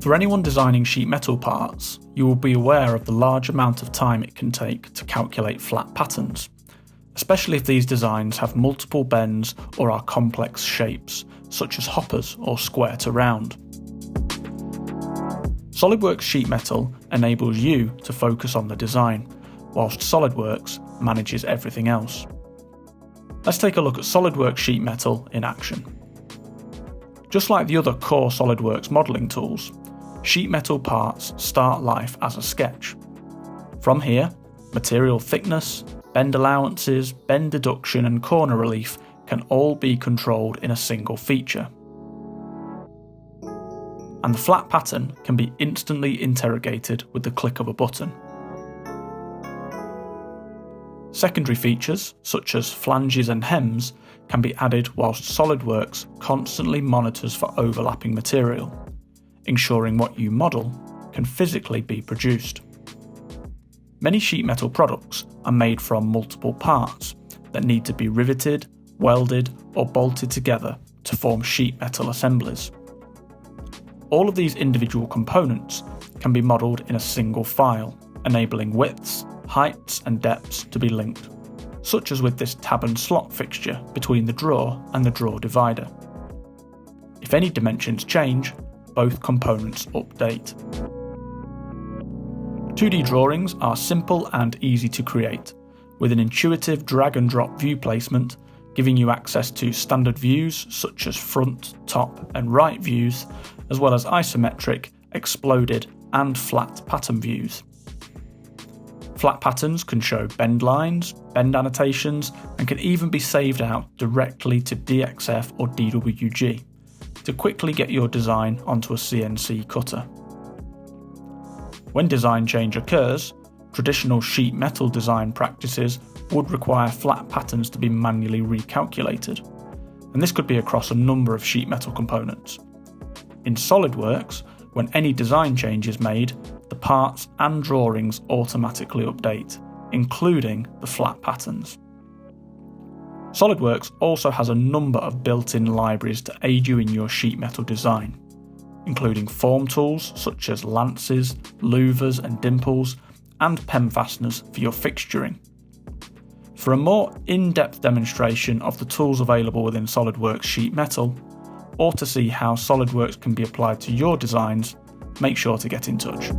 For anyone designing sheet metal parts, you will be aware of the large amount of time it can take to calculate flat patterns, especially if these designs have multiple bends or are complex shapes, such as hoppers or square to round. SOLIDWORKS Sheet Metal enables you to focus on the design, whilst SOLIDWORKS manages everything else. Let's take a look at SOLIDWORKS Sheet Metal in action. Just like the other core SOLIDWORKS modelling tools, sheet metal parts start life as a sketch. From here, material thickness, bend allowances, bend deduction and corner relief can all be controlled in a single feature. And the flat pattern can be instantly interrogated with the click of a button. Secondary features, such as flanges and hems, can be added whilst SOLIDWORKS constantly monitors for overlapping material, ensuring what you model can physically be produced. Many sheet metal products are made from multiple parts that need to be riveted, welded or bolted together to form sheet metal assemblies. All of these individual components can be modelled in a single file, enabling widths, heights and depths to be linked, such as with this tab and slot fixture between the drawer and the drawer divider. If any dimensions change, both components update. 2D drawings are simple and easy to create, with an intuitive drag and drop view placement, giving you access to standard views such as front, top and right views, as well as isometric, exploded and flat pattern views. Flat patterns can show bend lines, bend annotations, and can even be saved out directly to DXF or DWG to quickly get your design onto a CNC cutter. When design change occurs, traditional sheet metal design practices would require flat patterns to be manually recalculated, and this could be across a number of sheet metal components. In SOLIDWORKS, when any design change is made, the parts and drawings automatically update, including the flat patterns. SOLIDWORKS also has a number of built-in libraries to aid you in your sheet metal design, including form tools such as lances, louvers and dimples, and pen fasteners for your fixturing. For a more in-depth demonstration of the tools available within SOLIDWORKS Sheet Metal, or to see how SOLIDWORKS can be applied to your designs, make sure to get in touch.